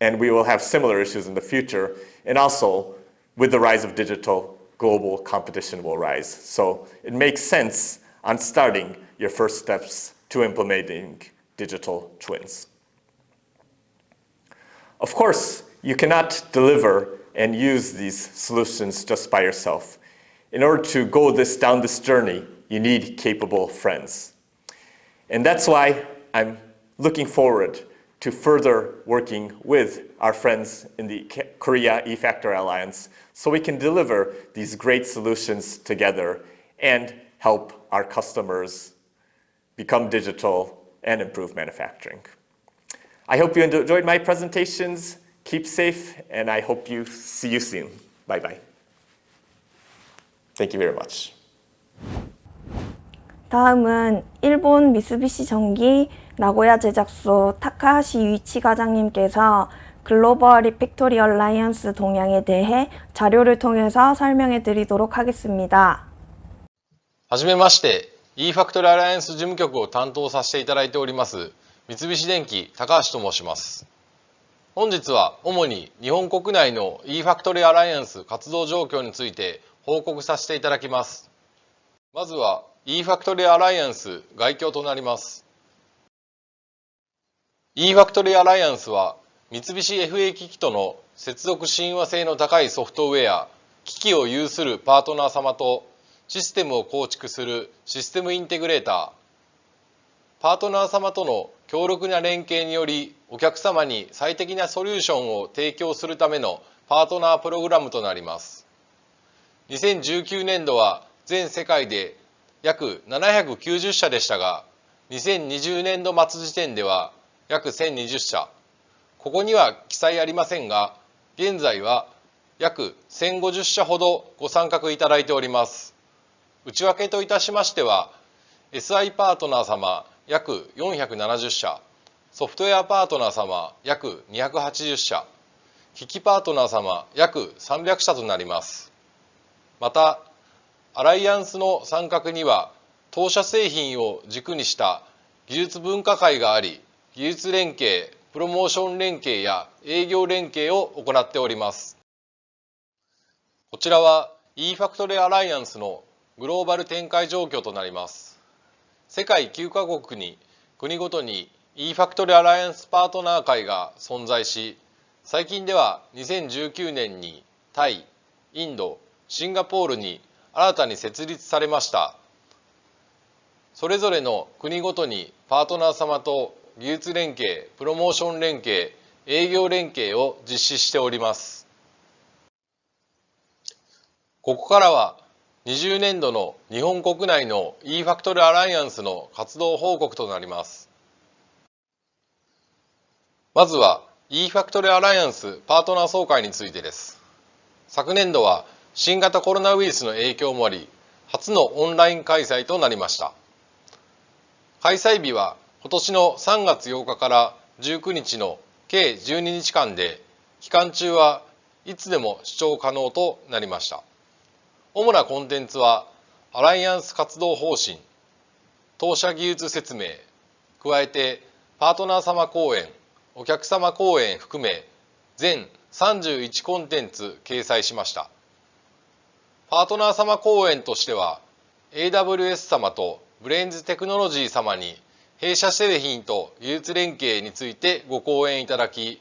and we will have similar issues in the future. And also, with the rise of digital, global competition will rise. So it makes sense on starting your first steps to implementing digital twins. Of course, you cannot deliver and use these solutions just by yourself. In order to go down this journey, you need capable friends. And that's why I'm looking forward to further working with our friends in the Korea eFactor Alliance so we can deliver these great solutions together and help our customers become digital and improve manufacturing. I hope you enjoyed my presentations. Keep safe, and I hope you see you soon. Bye-bye. Thank you very much. 다음은 일본 미쓰비시 전기 나고야 제작소 타카하시 유이치 과장님께서 글로벌 리팩토리 얼라이언스 동향에 대해 자료를 통해서 설명해 드리도록 하겠습니다. はじめまして、eFactory アライアンス事務局を担当させていただいております三菱電機高橋と申します。本日は主に日本国内の eFactory アライアンス活動状況について報告させていただきます。まずは eFactory アライアンス概況となります。eFactory アライアンスは三菱 FA 機器との接続親和性の高いソフトウェア、機器を有するパートナー様とシステムを構築するシステムインテグレーター、パートナー様との強力な連携によりお客様に最適なソリューションを提供するためのパートナープログラムとなります。2019年度は全世界で約790社でしたが、2020年度末時点では約1020社。ここには記載ありませんが、現在は約1050社ほどご参画いただいております。内訳といたしましては、SI パートナー様約470社、ソフトウェアパートナー様約280社、機器パートナー様約300社となります。また、アライアンスの参画には、当社製品を軸にした技術分科会があり、技術連携、プロモーション連携や営業連携を行っております。こちらは eFactory アライアンスのグローバル展開状況となります。世界9カ国に国ごとに eFactory アライアンスパートナー会が存在し、最近では2019年にタイ、インド、シンガポールに新たに設立されました。それぞれの国ごとにパートナー様と技術連携、プロモーション連携、営業連携を実施しております。ここからは20年度の日本国内の eFactory アライアンスの活動報告となります。まずは eFactory アライアンスパートナー総会についてです。昨年度は新型コロナウイルスの影響もあり、初のオンライン開催となりました。開催日は今年の3月8日から19日の計12日間で、期間中はいつでも視聴可能となりました。主なコンテンツは、アライアンス活動方針、当社技術説明、加えてパートナー様講演、お客様講演含め全31コンテンツ掲載しました。パートナー様講演としては AWS 様とブレインズテクノロジー様に弊社製品と技術連携についてご講演いただき、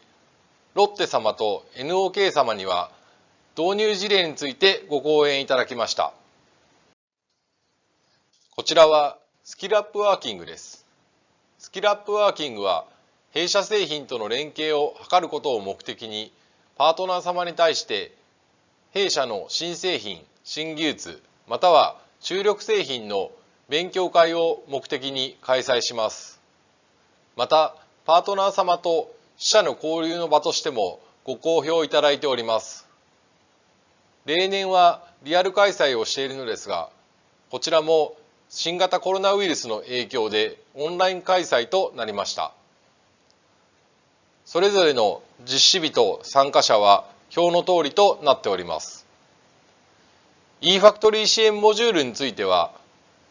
ロッテ様と NOK 様には導入事例についてご講演いただきました。こちらはスキルアップワーキングです。スキルアップワーキングは弊社製品との連携を図ることを目的に、パートナー様に対して弊社の新製品、新技術、または注力製品の勉強会を目的に開催します。また、パートナー様と自社の交流の場としてもご好評いただいております。例年はリアル開催をしているのですが、こちらも新型コロナウイルスの影響でオンライン開催となりました。それぞれの実施日と参加者は表の通りとなっております。eFactory 支援モジュールについては、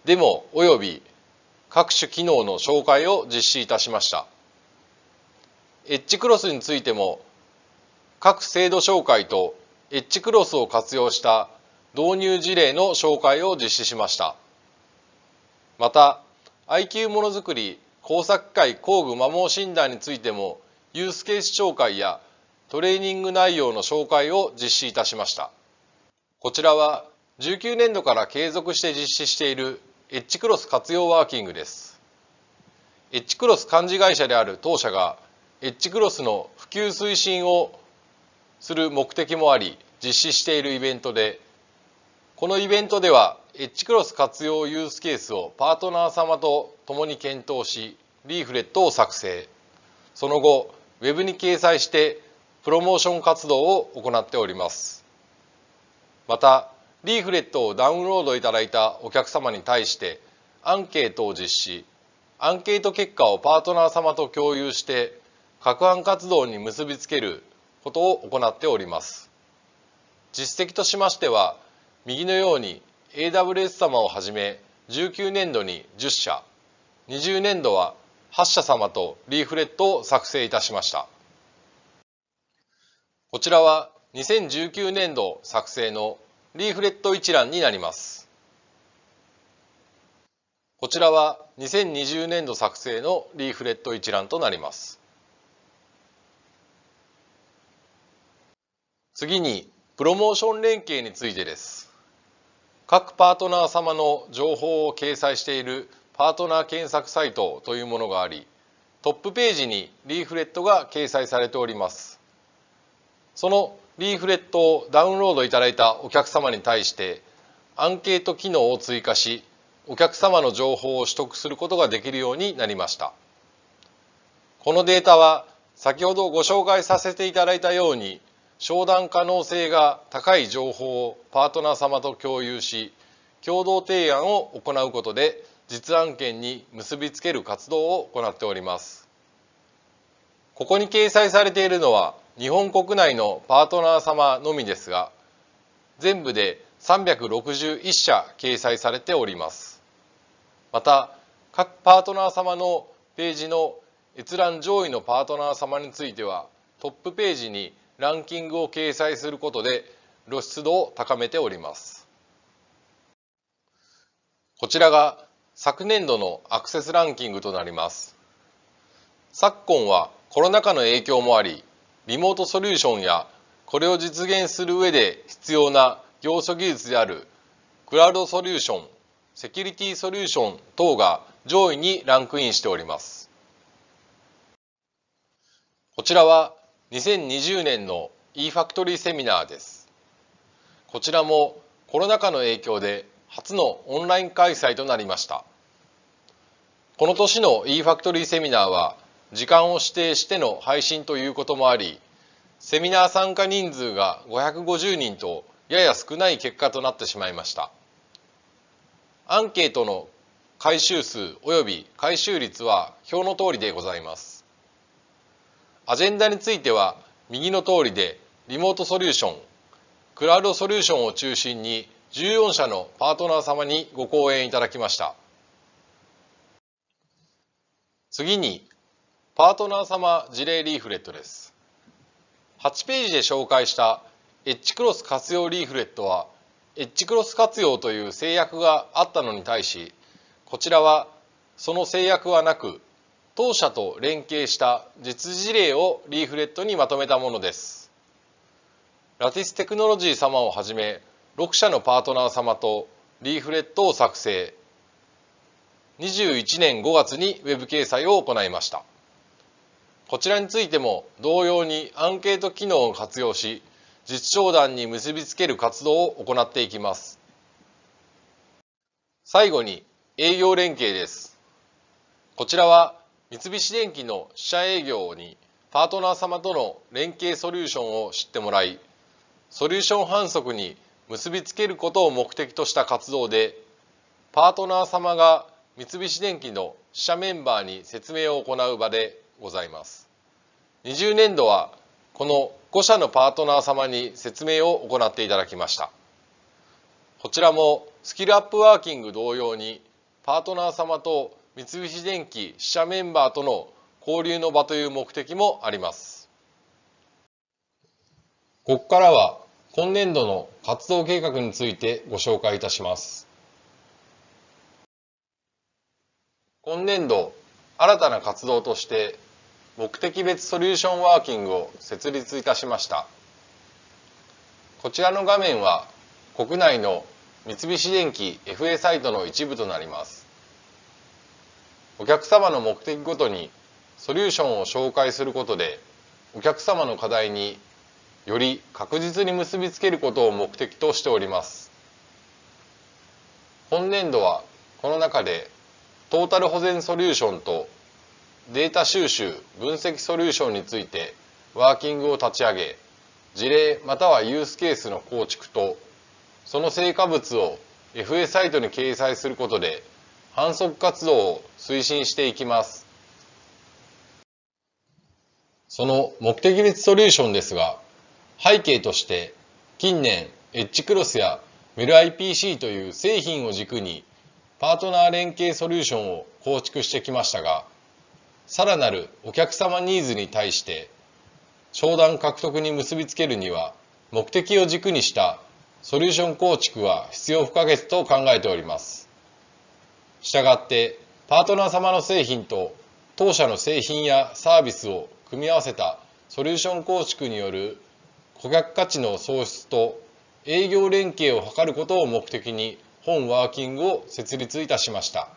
デモおよび各種機能の紹介を実施いたしました。エッジクロスについても、各制度紹介とエッジクロスを活用した導入事例の紹介を実施しました。また、IQ ものづくり工作機械工具摩耗診断についても、ユースケース紹介やトレーニング内容の紹介を実施いたしました。こちらは19年度から継続して実施しているエッジクロス活用ワーキングです。エッジクロス幹事会社である当社がエッジクロスの普及推進をする目的もあり実施しているイベントで、このイベントではエッジクロス活用ユースケースをパートナー様と共に検討し、リーフレットを作成、その後ウェブに掲載してプロモーション活動を行っております。またリーフレットをダウンロードいただいたお客様に対してアンケートを実施、アンケート結果をパートナー様と共有して攪拌活動に結びつけることを行っております。実績としましては、右のように AWS 様をはじめ19年度に10社、20年度は8社様とリーフレットを作成いたしました。こちらは2019年度作成のリーフレット一覧になります。こちらは2020年度作成のリーフレット一覧となります。次にプロモーション連携についてです。各パートナー様の情報を掲載しているパートナー検索サイトというものがあり、トップページにリーフレットが掲載されております。そのリーフレットをダウンロードいただいたお客様に対してアンケート機能を追加し、お客様の情報を取得することができるようになりました。このデータは先ほどご紹介させていただいたように、商談可能性が高い情報をパートナー様と共有し、共同提案を行うことで実案件に結びつける活動を行っております。ここに掲載されているのは日本国内のパートナー様のみですが、全部で361社掲載されております。また、各パートナー様のページの閲覧上位のパートナー様については、トップページにランキングを掲載することで露出度を高めております。こちらが昨年度のアクセスランキングとなります。昨今はコロナ禍の影響もあり、リモートソリューションやこれを実現する上で必要な要素技術であるクラウドソリューション、セキュリティソリューション等が上位にランクインしております。こちらは2020年の eFactory セミナーです。こちらもコロナ禍の影響で初のオンライン開催となりました。この年の eFactory セミナーは時間を指定しての配信ということもあり、セミナー参加人数が550人とやや少ない結果となってしまいました。アンケートの回収数及び回収率は表の通りでございます。アジェンダについては右の通りでリモートソリューション、クラウドソリューションを中心に14社のパートナー様にご講演いただきました。次に、パートナー様事例リーフレットです。8ページで紹介したエッジクロス活用リーフレットは、エッジクロス活用という制約があったのに対し、こちらはその制約はなく、当社と連携した実事例をリーフレットにまとめたものです。ラティステクノロジー様をはじめ、6社のパートナー様とリーフレットを作成。21年5月にウェブ掲載を行いました。こちらについても同様にアンケート機能を活用し、実商談に結びつける活動を行っていきます。最後に営業連携です。こちらは三菱電機の支社営業にパートナー様との連携ソリューションを知ってもらい、ソリューション販促に結びつけることを目的とした活動で、パートナー様が三菱電機の支社メンバーに説明を行う場でございます。20年度はこの5社のパートナー様に説明を行っていただきました。こちらもスキルアップワーキング同様にパートナー様と三菱電機支社メンバーとの交流の場という目的もあります。ここからは今年度の活動計画についてご紹介いたします。今年度、新たな活動として目的別ソリューションワーキングを設立いたしました。こちらの画面は国内の三菱電機 FA サイトの一部となります。お客様の目的ごとにソリューションを紹介することで、お客様の課題により確実に結びつけることを目的としております。本年度はこの中でトータル保全ソリューションとデータ収集・分析ソリューションについてワーキングを立ち上げ、事例またはユースケースの構築と、その成果物を FA サイトに掲載することで販促活動を推進していきます。その目的別ソリューションですが、背景として近年エッジクロスやメル IPC という製品を軸にパートナー連携ソリューションを構築してきましたが、さらなるお客様ニーズに対して商談獲得に結びつけるには、目的を軸にしたソリューション構築は必要不可欠と考えております。したがってパートナー様の製品と当社の製品やサービスを組み合わせたソリューション構築による顧客価値の創出と営業連携を図ることを目的に本ワーキングを設立いたしました。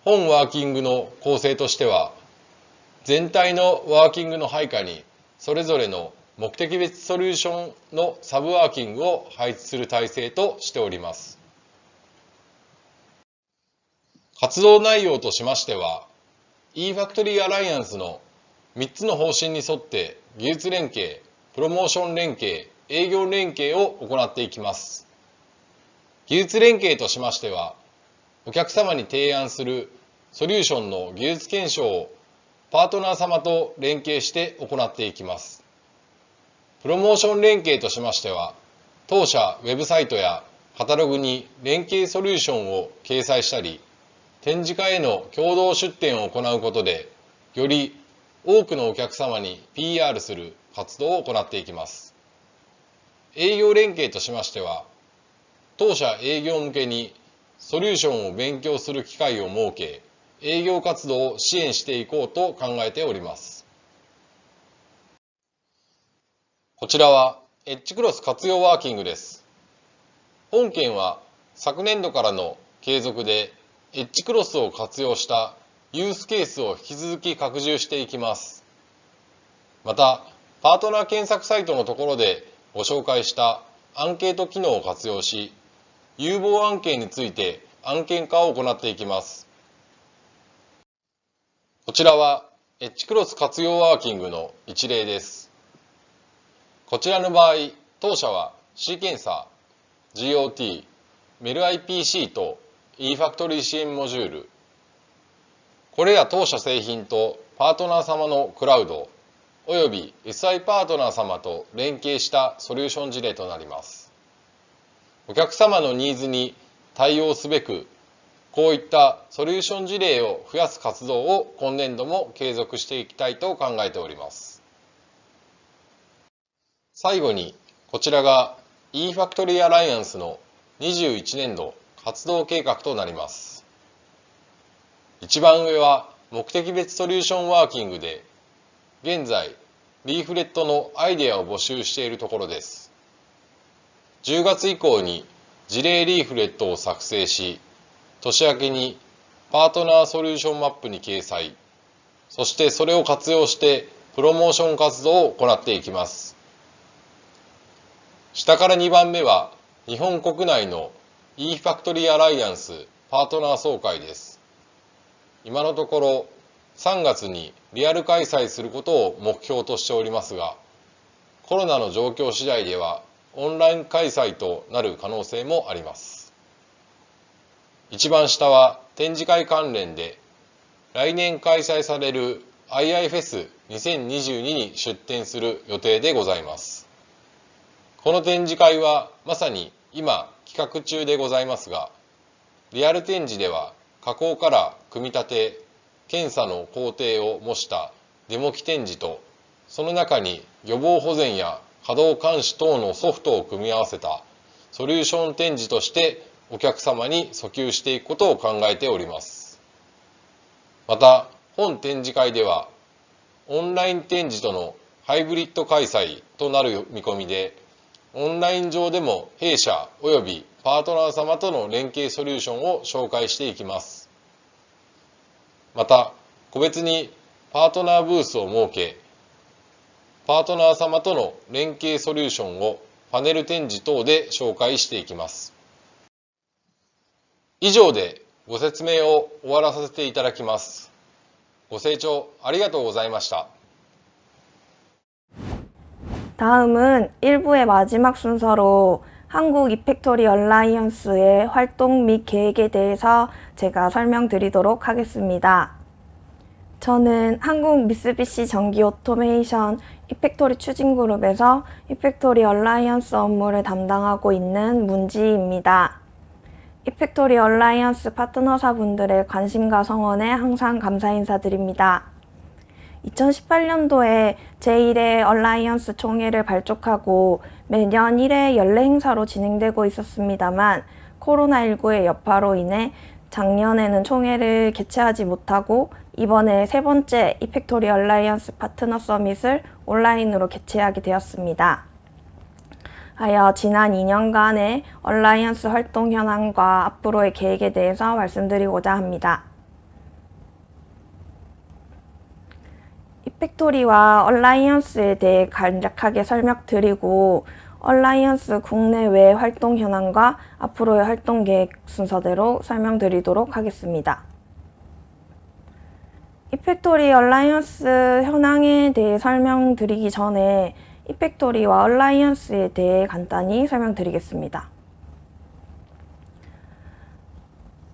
本ワーキングの構成としては、全体のワーキングの配下にそれぞれの目的別ソリューションのサブワーキングを配置する体制としております。活動内容としましては、eFactory Alliance の3つの方針に沿って技術連携、プロモーション連携、営業連携を行っていきます。技術連携としましては、お客様に提案するソリューションの技術検証をパートナー様と連携して行っていきます。プロモーション連携としましては、当社ウェブサイトやカタログに連携ソリューションを掲載したり、展示会への共同出展を行うことで、より多くのお客様に PR する活動を行っていきます。営業連携としましては、当社営業向けにソリューションを勉強する機会を設け、営業活動を支援していこうと考えております。こちらはエッジクロス活用ワーキングです。本件は昨年度からの継続でエッジクロスを活用したユースケースを引き続き拡充していきます。また、パートナー検索サイトのところでご紹介したアンケート機能を活用し、有望案件について案件化を行っていきます。こちらはエッジクロス活用ワーキングの一例です。こちらの場合、当社はシーケンサー、GOT、メル IPC と eFactory 支援モジュール、これら当社製品とパートナー様のクラウド、および SI パートナー様と連携したソリューション事例となります。お客様のニーズに対応すべく、こういったソリューション事例を増やす活動を今年度も継続していきたいと考えております。最後に、こちらが eFactory アライアンスの21年度活動計画となります。一番上は目的別ソリューションワーキングで、現在リーフレットのアイデアを募集しているところです。10月以降に事例リーフレットを作成し、年明けにパートナーソリューションマップに掲載、そしてそれを活用してプロモーション活動を行っていきます。下から2番目は日本国内の eFactory アライアンスパートナー総会です。今のところ3月にリアル開催することを目標としておりますが、コロナの状況次第ではオンライン開催となる可能性もあります。一番下は展示会関連で、来年開催される IIFES2022 に出展する予定でございます。この展示会はまさに今企画中でございますが、リアル展示では加工から組み立て、検査の工程を模したデモ機展示と、その中に予防保全や稼働監視等のソフトを組み合わせたソリューション展示としてお客様に訴求していくことを考えております。また、本展示会ではオンライン展示とのハイブリッド開催となる見込みで、オンライン上でも弊社及びパートナー様との連携ソリューションを紹介していきます。また、個別にパートナーブースを設け、パートナー様との連携ソリューションをパネル展示等で紹介していきます。以上でご説明を終わらさせていただきます。ご清聴ありがとうございました。 다음은 1부의 마지막 순서로 한국 이팩토리 얼라이언스의 활동 및 계획에 대해서 제가 설명드리도록 하겠습니다. 저는 한국 미쓰비시 전기 오토메이션 이팩토리 추진그룹에서 이팩토리 얼라이언스 업무를 담당하고 있는 문지입니다. 이팩토리 얼라이언스 파트너사분들의 관심과 성원에 항상 감사 인사드립니다. 2018년도에 제1회 얼라이언스 총회를 발족하고 매년 1회 연례 행사로 진행되고 있었습니다만 코로나19의 여파로 인해 작년에는 총회를 개최하지 못하고 이번에 세 번째 이팩토리 얼라이언스 파트너 서밋을 온라인으로 개최하게 되었습니다. 하여 지난 2년간의 얼라이언스 활동 현황과 앞으로의 계획에 대해서 말씀드리고자 합니다. 이팩토리와 얼라이언스에 대해 간략하게 설명드리고 얼라이언스 국내외 활동 현황과 앞으로의 활동 계획 순서대로 설명드리도록 하겠습니다. 이팩토리 얼라이언스 현황에 대해 설명드리기 전에 이팩토리와 얼라이언스에 대해 간단히 설명드리겠습니다.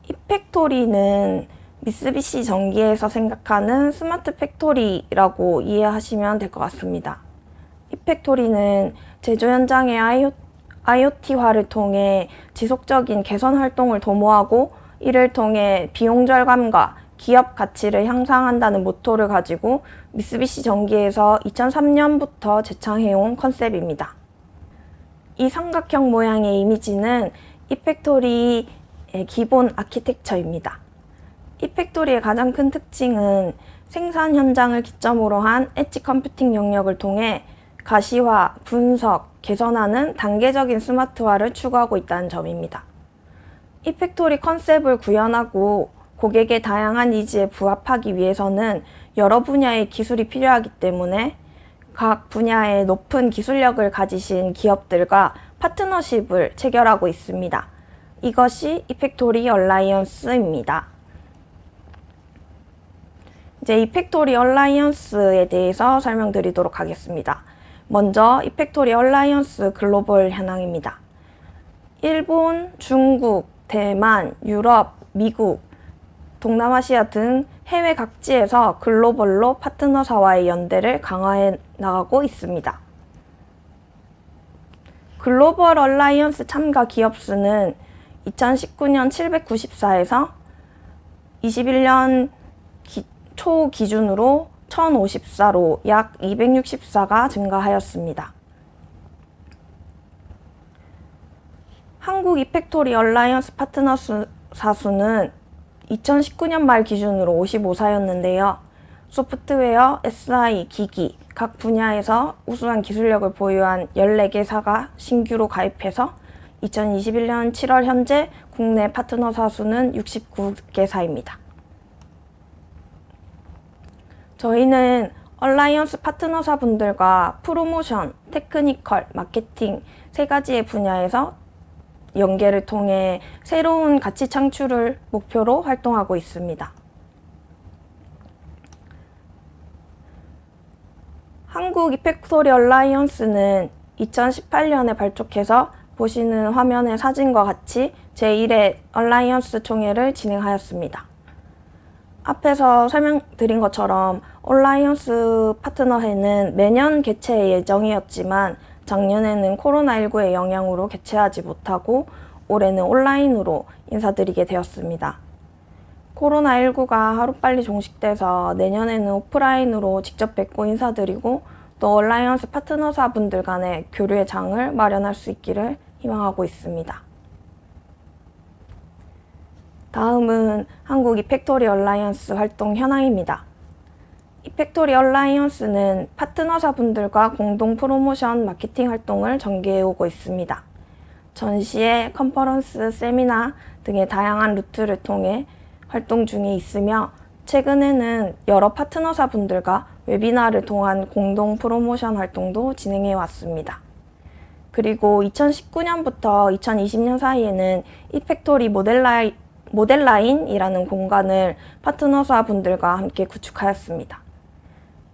이팩토리는 미쓰비시 전기에서 생각하는 스마트 팩토리라고 이해하시면 될 것 같습니다. 이팩토리는 제조 현장의 IoT화를 통해 지속적인 개선 활동을 도모하고 이를 통해 비용 절감과 기업 가치를 향상한다는 모토를 가지고 미쓰비시 전기에서 2003년부터 제창해온 컨셉입니다. 이 삼각형 모양의 이미지는 이팩토리의 기본 아키텍처입니다. 이팩토리의 가장 큰 특징은 생산 현장을 기점으로 한 엣지 컴퓨팅 영역을 통해 가시화, 분석, 개선하는 단계적인 스마트화를 추구하고 있다는 점입니다. 이팩토리 컨셉을 구현하고 고객의 다양한 니즈에 부합하기 위해서는 여러 분야의 기술이 필요하기 때문에 각 분야의 높은 기술력을 가지신 기업들과 파트너십을 체결하고 있습니다. 이것이 이팩토리 얼라이언스입니다. 이제 이팩토리 얼라이언스에 대해서 설명드리도록 하겠습니다. 먼저 이팩토리 얼라이언스 글로벌 현황입니다. 일본, 중국, 대만, 유럽, 미국, 동남아시아 등 해외 각지에서 글로벌로 파트너사와의 연대를 강화해 나가고 있습니다. 글로벌 얼라이언스 참가 기업 수는 2019년 794에서 21년 초 기준으로 1054로 약 264가 증가하였습니다. 한국 이펙토리 얼라이언스 파트너 사수는 2019년 말 기준으로 55사였는데요. 소프트웨어, SI, 기기, 각 분야에서 우수한 기술력을 보유한 14개사가 신규로 가입해서 2021년 7월 현재 국내 파트너사 수는 69개사입니다. 저희는 얼라이언스 파트너사 분들과 프로모션, 테크니컬, 마케팅 세 가지의 분야에서 연계를 통해 새로운 가치 창출을 목표로 활동하고 있습니다. 한국 이펙토리 얼라이언스는 2018년에 발족해서 보시는 화면의 사진과 같이 제1회 얼라이언스 총회를 진행하였습니다. 앞에서 설명드린 것처럼 얼라이언스 파트너회는 매년 개최 예정이었지만 작년에는 코로나19의 영향으로 개최하지 못하고 올해는 온라인으로 인사드리게 되었습니다. 코로나19가 하루빨리 종식돼서 내년에는 오프라인으로 직접 뵙고 인사드리고 또 얼라이언스 파트너사분들 간의 교류의 장을 마련할 수 있기를 희망하고 있습니다. 다음은 한국 이펙토리 얼라이언스 활동 현황입니다. 이펙토리 얼라이언스는 파트너사분들과 공동 프로모션 마케팅 활동을 전개해오고 있습니다. 전시회, 컨퍼런스, 세미나 등의 다양한 루트를 통해 활동 중에 있으며 최근에는 여러 파트너사분들과 웨비나를 통한 공동 프로모션 활동도 진행해 왔습니다. 그리고 2019년부터 2020년 사이에는 이펙토리 모델라인이라는 공간을 파트너사분들과 함께 구축하였습니다.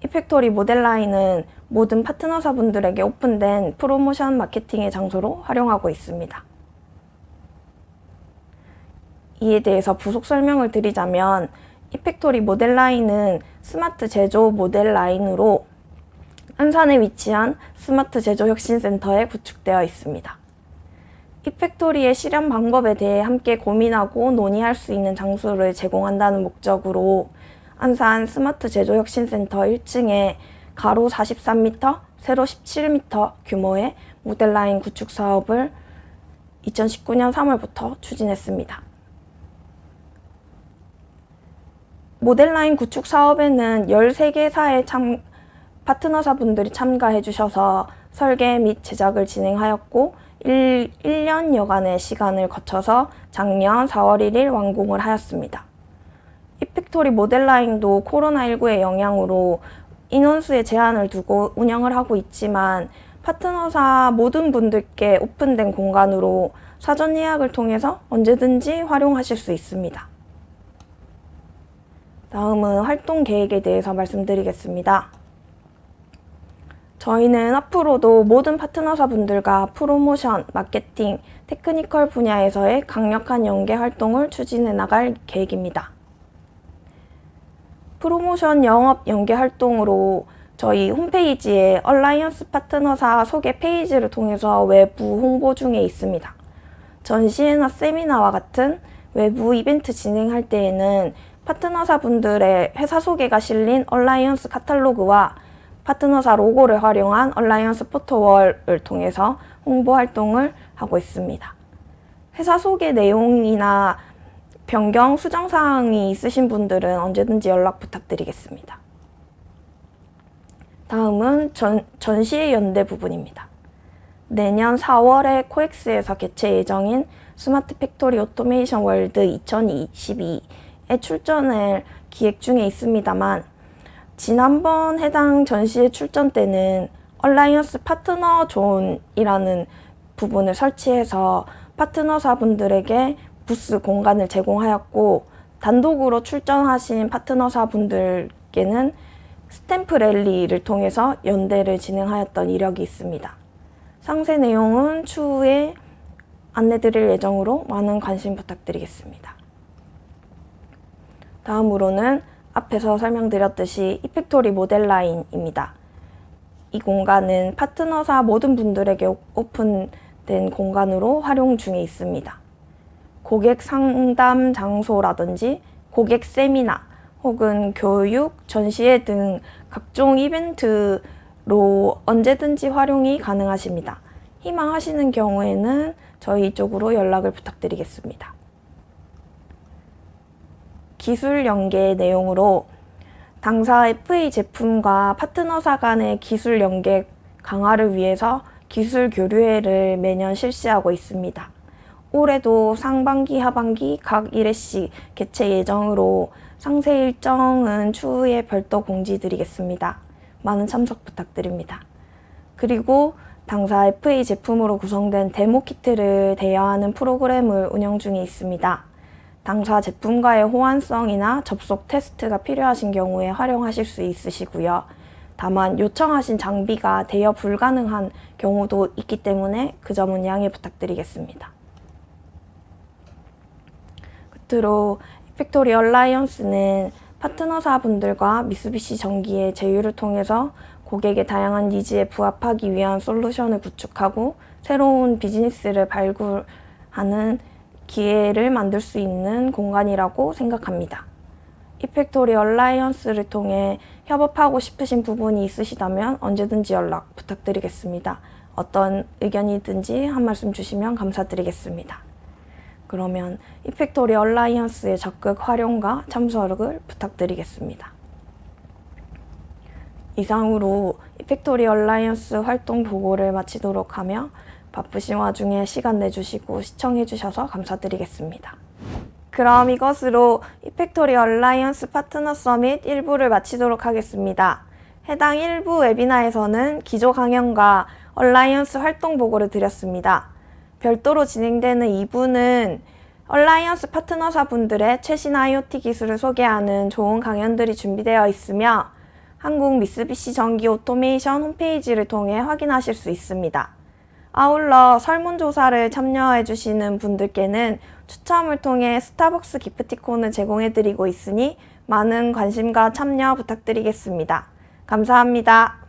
이펙토리 모델라인은 모든 파트너사분들에게 오픈된 프로모션 마케팅의 장소로 활용하고 있습니다. 이에 대해서 부속 설명을 드리자면 이펙토리 모델라인은 스마트 제조 모델라인으로 안산에 위치한 스마트 제조 혁신센터에 구축되어 있습니다. 이펙토리의 실현 방법에 대해 함께 고민하고 논의할 수 있는 장소를 제공한다는 목적으로 안산 스마트 제조 혁신센터 1층에 가로 43m, 세로 17m 규모의 모델라인 구축 사업을 2019년 3월부터 추진했습니다. 모델라인 구축 사업에는 13개사의 파트너사분들이 참가해 주셔서 설계 및 제작을 진행하였고 1년여간의 시간을 거쳐서 작년 4월 1일 완공을 하였습니다. 이펙토리 모델라인도 코로나19의 영향으로 인원수에 제한을 두고 운영을 하고 있지만 파트너사 모든 분들께 오픈된 공간으로 사전 예약을 통해서 언제든지 활용하실 수 있습니다. 다음은 활동 계획에 대해서 말씀드리겠습니다. 저희는 앞으로도 모든 파트너사분들과 프로모션, 마케팅, 테크니컬 분야에서의 강력한 연계 활동을 추진해 나갈 계획입니다. 프로모션 영업 연계 활동으로 저희 홈페이지에 얼라이언스 파트너사 소개 페이지를 통해서 외부 홍보 중에 있습니다. 전시회나 세미나와 같은 외부 이벤트 진행할 때에는 파트너사분들의 회사 소개가 실린 얼라이언스 카탈로그와 파트너사 로고를 활용한 얼라이언스 포토월을 통해서 홍보 활동을 하고 있습니다. 회사 소개 내용이나 변경, 수정사항이 있으신 분들은 언제든지 연락 부탁드리겠습니다. 다음은 전시회 연대 부분입니다. 내년 4월에 코엑스에서 개최 예정인 스마트 팩토리 오토메이션 월드 2022에 출전을 기획 중에 있습니다만 지난번 해당 전시회 출전 때는 얼라이언스 파트너 존이라는 부분을 설치해서 파트너사분들에게 부스 공간을 제공하였고 단독으로 출전하신 파트너사분들께는 스탬프 랠리를 통해서 연대를 진행하였던 이력이 있습니다. 상세 내용은 추후에 안내드릴 예정으로 많은 관심 부탁드리겠습니다. 다음으로는 앞에서 설명드렸듯이 이펙토리 모델라인입니다. 이 공간은 파트너사 모든 분들에게 오픈된 공간으로 활용 중에 있습니다. 고객 상담 장소라든지 고객 세미나 혹은 교육, 전시회 등 각종 이벤트로 언제든지 활용이 가능하십니다. 희망하시는 경우에는 저희 쪽으로 연락을 부탁드리겠습니다. 기술 연계 내용으로 당사 FA 제품과 파트너사 간의 기술 연계 강화를 위해서 기술 교류회를 매년 실시하고 있습니다. 올해도 상반기, 하반기 각 1회씩 개최 예정으로 상세 일정은 추후에 별도 공지드리겠습니다. 많은 참석 부탁드립니다. 그리고 당사 FA 제품으로 구성된 데모 키트를 대여하는 프로그램을 운영 중에 있습니다. 당사 제품과의 호환성이나 접속 테스트가 필요하신 경우에 활용하실 수 있으시고요. 다만 요청하신 장비가 대여 불가능한 경우도 있기 때문에 그 점은 양해 부탁드리겠습니다. 끝으로 이펙토리 얼라이언스는 파트너사분들과 미쓰비시 전기의 제휴를 통해서 고객의 다양한 니즈에 부합하기 위한 솔루션을 구축하고 새로운 비즈니스를 발굴하는 기회를 만들 수 있는 공간이라고 생각합니다. 이펙토리 얼라이언스를 통해 협업하고 싶으신 부분이 있으시다면 언제든지 연락 부탁드리겠습니다. 어떤 의견이든지 한 말씀 주시면 감사드리겠습니다. 그러면 이펙토리 얼라이언스의 적극 활용과 참석을 부탁드리겠습니다. 이상으로 이펙토리 얼라이언스 활동 보고를 마치도록 하며 바쁘신 와중에 시간 내주시고 시청해주셔서 감사드리겠습니다. 그럼 이것으로 이펙토리 얼라이언스 파트너 서밋 1부를 마치도록 하겠습니다. 해당 1부 웨비나에서는 기조 강연과 얼라이언스 활동 보고를 드렸습니다. 별도로 진행되는 2부는 얼라이언스 파트너사분들의 최신 IoT 기술을 소개하는 좋은 강연들이 준비되어 있으며 한국 미쓰비시 전기 오토메이션 홈페이지를 통해 확인하실 수 있습니다. 아울러 설문조사를 참여해주시는 분들께는 추첨을 통해 스타벅스 기프티콘을 제공해드리고 있으니 많은 관심과 참여 부탁드리겠습니다. 감사합니다.